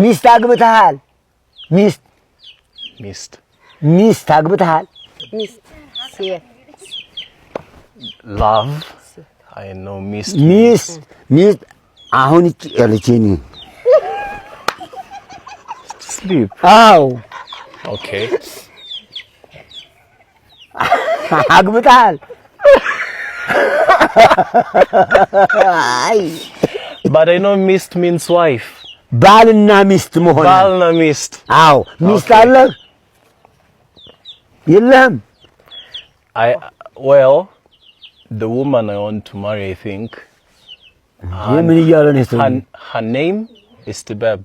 ሚስት አግብተሃል ሚስት አግብተሃል love I know ሚስት አሁን ያለችኝ sleep አው okay አግብተሃል but I know mist means wife ባልና ሚስት መሆን ባልና ሚስት አው ሚስት አለ የለም well the woman I want to marry I think ምን ይያለ ነው her name is Tibab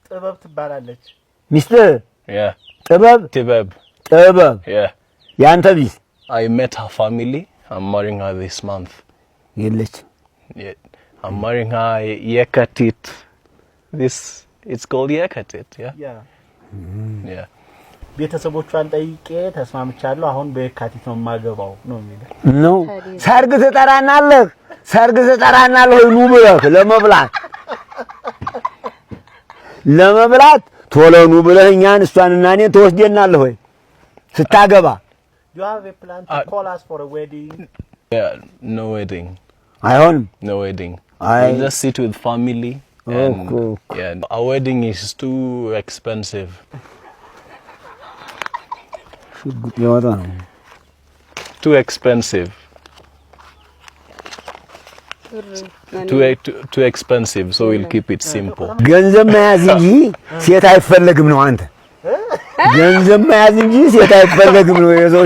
ጥበብ ትባላለች ሚስት yeah ጥበብ yeah ያንተ ቢስ I met her family I'm marrying her this month የለች yeah I'm marrying her Yekatit this it's called Yekatit yeah ቤተሰቦቿን ጠይቄ ተስማምቻለሁ አሁን በየካቲት ነው ማገባው ነው የሚለው ነው ሰርግ ትጠራናለህ ኑ ብለህ ለመብላት ቶሎ ኑ ብለህ እኛን እሷንና እኔን ተወስደናለህ ወይ ስታገባ you have a plan to call us for a wedding yeah no wedding አይሆንም no wedding we'll just sit with family and yeah our wedding is too expensive too expensive too expensive so we'll keep it simple ገንዘብ መያዝ እንጂ ሴት አይፈልግም ነው አንተ ገንዘብ መያዝ እንጂ ሴት አይፈልግም ነው የዘው